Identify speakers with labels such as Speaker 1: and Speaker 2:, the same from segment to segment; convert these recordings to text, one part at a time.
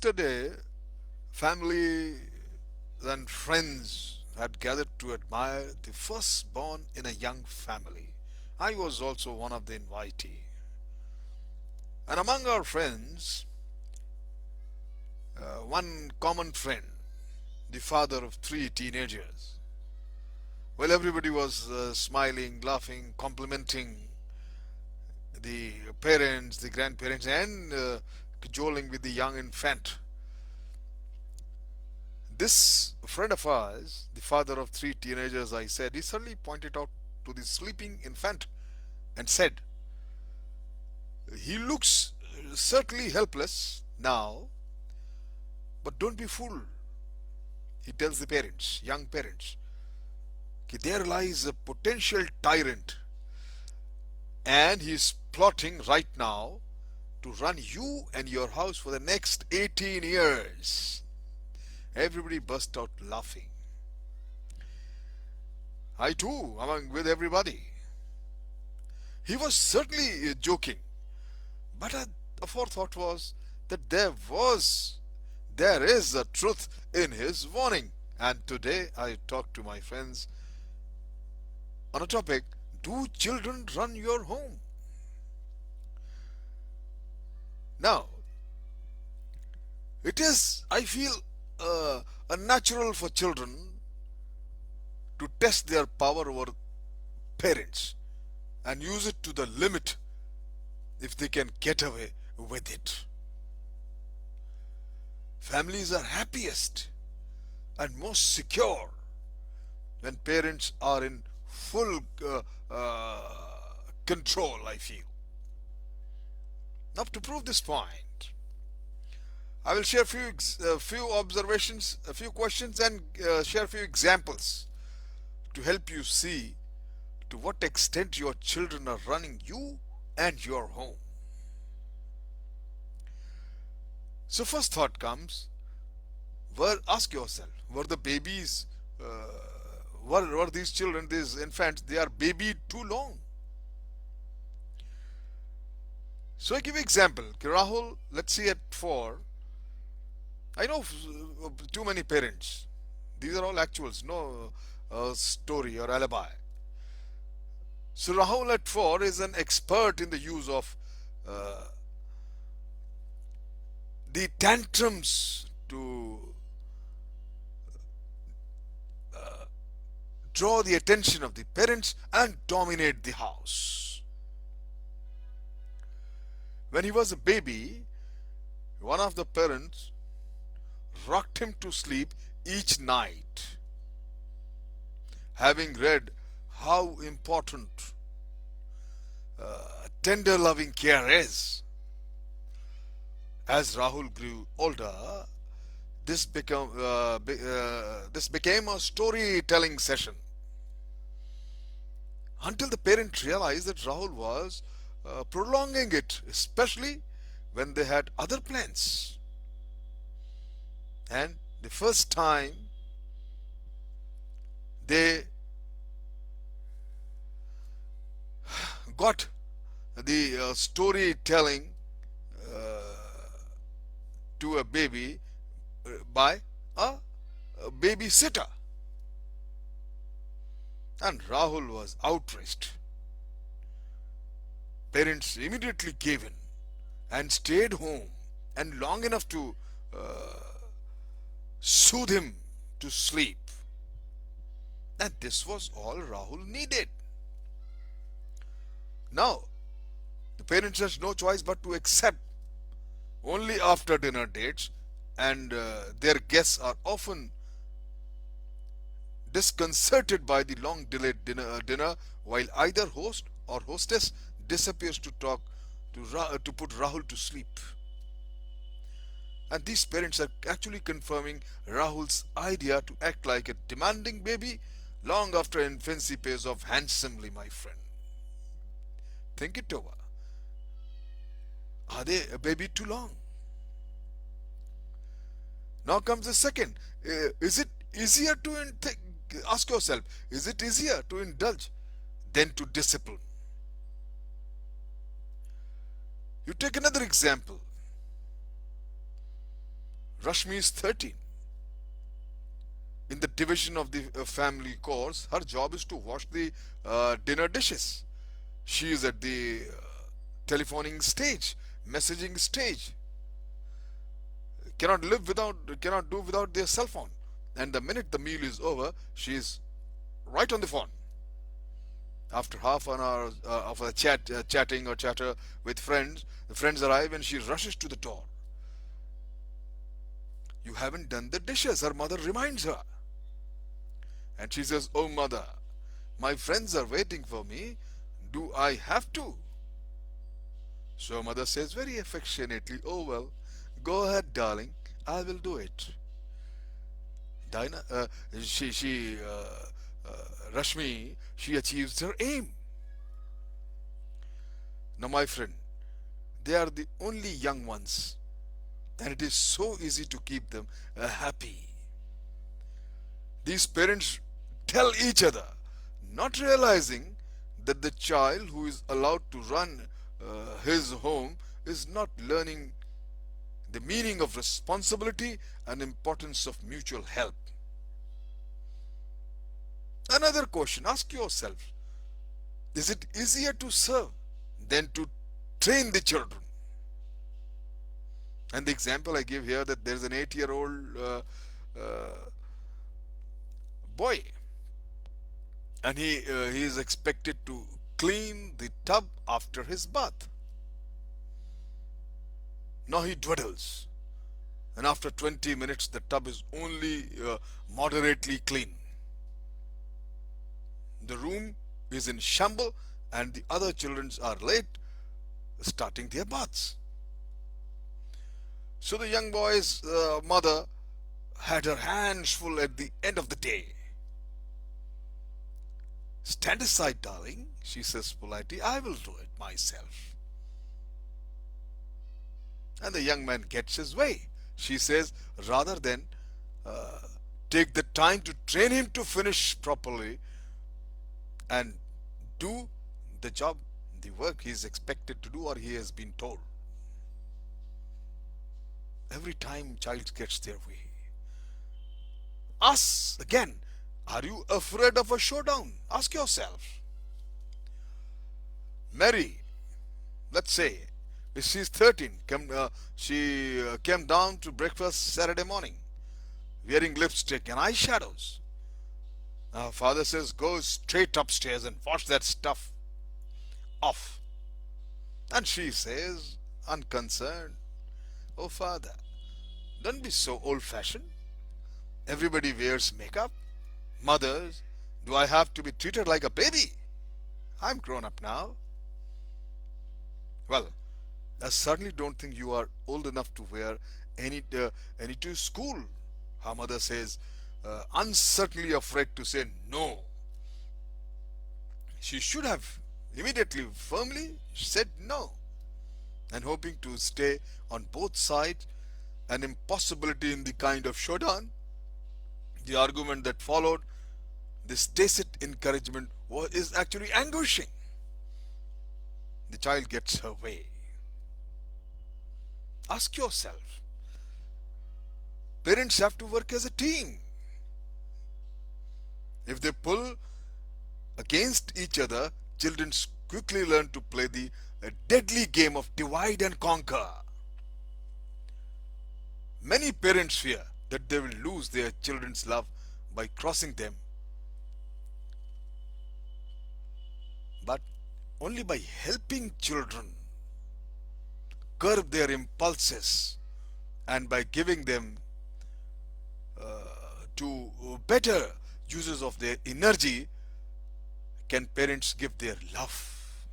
Speaker 1: Yesterday, family and friends had gathered to admire the firstborn in a young family. I was also one of the invitees. And among our friends, one common friend, the father of three teenagers. Well, everybody was smiling, laughing, complimenting the parents, the grandparents, and cajoling with the young infant. This friend of ours, the father of three teenagers, I said, he suddenly pointed out to the sleeping infant and said, he looks certainly helpless now, but don't be fooled. He tells the parents, young parents, there lies a potential tyrant and he is plotting right now to run you and your house for the next 18 years. Everybody burst out laughing. I too, among with everybody. He was certainly joking, but a forethought was that there is a truth in his warning. And today I talk to my friends on a topic: do children run your home? Now, it is, I feel, unnatural for children to test their power over parents and use it to the limit if they can get away with it. Families are happiest and most secure when parents are in full control, I feel. Now, to prove this point, I will share few observations, a few questions, and share a few examples to help you see to what extent your children are running you and your home. So, first thought comes: ask yourself, were the babies, were these children, these infants, they are babied too long? So, I give you example. Rahul, let's see at 4. I know too many parents. These are all actuals, no story or alibi. So Rahul at 4 is an expert in the use of uh, the tantrums to draw the attention of the parents and dominate the house. When he was a baby, one of the parents rocked him to sleep each night, having read how important tender loving care is. As Rahul grew older, this became a storytelling session until the parent realized that Rahul was prolonging it, especially when they had other plans. And the first time they got the storytelling to a baby by a babysitter. And Rahul was outraged. Parents immediately gave in and stayed home and long enough to soothe him to sleep. And this was all Rahul needed. Now, the parents has no choice but to accept only after dinner dates, and their guests are often disconcerted by the long delayed dinner while either host or hostess disappears to talk to put Rahul to sleep. And these parents are actually confirming Rahul's idea to act like a demanding baby long after infancy pays off handsomely, my friend. Think it over. Are they a baby too long? Now comes the second. Is it easier to ask yourself, is it easier to indulge than to discipline? You take another example. Rashmi is 13. In the division of the family chores, her job is to wash the dinner dishes. She is at the telephoning stage, messaging stage, cannot do without their cell phone. And the minute the meal is over, she is right on the phone. After half an hour of a chatting or chatter with friends, the friends arrive and she rushes to the door. You haven't done the dishes, her mother reminds her. And she says, "Oh, mother, my friends are waiting for me. Do I have to?" So mother says very affectionately, "Oh, well, go ahead, darling. I will do it." Dinah, she Rashmi, she achieves her aim. Now, my friend, they are the only young ones, and it is so easy to keep them happy. These parents tell each other, not realizing that the child who is allowed to run his home is not learning the meaning of responsibility and importance of mutual help. Another question, ask yourself, is it easier to serve than to train the children? And the example I give here, that there's an 8-year-old boy, and he is expected to clean the tub after his bath. Now he dwaddles, and after 20 minutes the tub is only moderately clean. The room is in shamble, and the other children are late starting their baths. So the young boy's mother had her hands full at the end of the day. "Stand aside, darling," she says politely. "I will do it myself." And the young man gets his way. She says, rather than uh, take the time to train him to finish properly and do the job, the work he is expected to do or he has been told. Every time child gets their way. Ask again, are you afraid of a showdown? Ask yourself. Mary, let's say, if she's 13, she came down to breakfast Saturday morning wearing lipstick and eyeshadows. Her father says, "Go straight upstairs and wash that stuff off." And she says, unconcerned, "Oh, father, don't be so old fashioned. Everybody wears makeup. Mothers, do I have to be treated like a baby? I'm grown up now." Well, I certainly don't think you are old enough to wear any to school. Her mother says, uncertainly afraid to say no. She should have immediately, firmly said no, and hoping to stay on both sides, an impossibility in the kind of showdown. The argument that followed, this tacit encouragement, is actually anguishing. The child gets her way. Ask yourself, parents have to work as a team. If they pull against each other, children quickly learn to play the deadly game of divide and conquer. Many parents fear that they will lose their children's love by crossing them, but only by helping children curb their impulses and by giving them to better uses of their energy can parents give their love.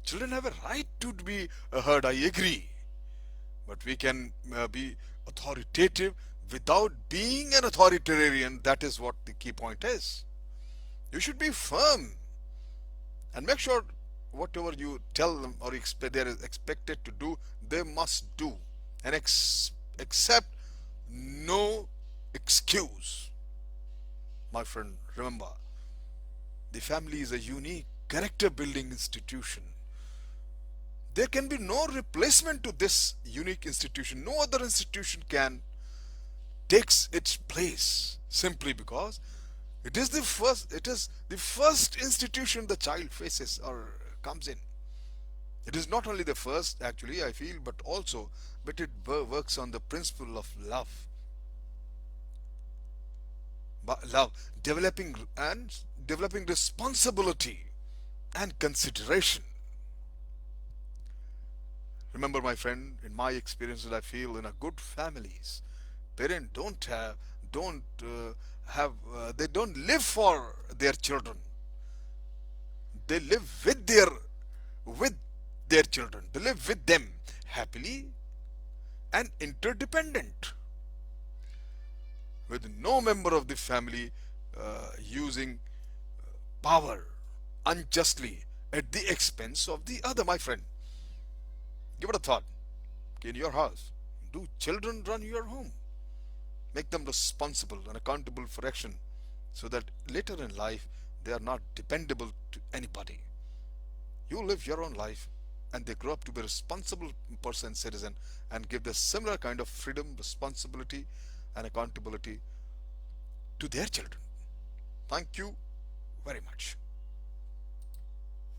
Speaker 1: Children have a right to be heard, I agree, but we can be authoritative without being an authoritarian. That is what the key point is. You should be firm and make sure whatever you tell them or they are expected to do, they must do, and accept no excuse. My friend, remember, the family is a unique character building institution. There can be no replacement to this unique institution. No other institution can takes its place, simply because it is the first institution the child faces or comes in. It is not only the first, actually, I feel, but it works on the principle of love. Love, developing responsibility and consideration. Remember, my friend, in my experiences, I feel in a good families, parents don't have they don't live for their children. They live with their children. They live with them happily and interdependent, with no member of the family using power unjustly at the expense of the other. My friend, give it a thought. In your house, do children run your home? Make them responsible and accountable for action, so that later in life they are not dependable to anybody. You live your own life and they grow up to be a responsible person, citizen, and give the similar kind of freedom, responsibility, and accountability to their children. Thank you very much.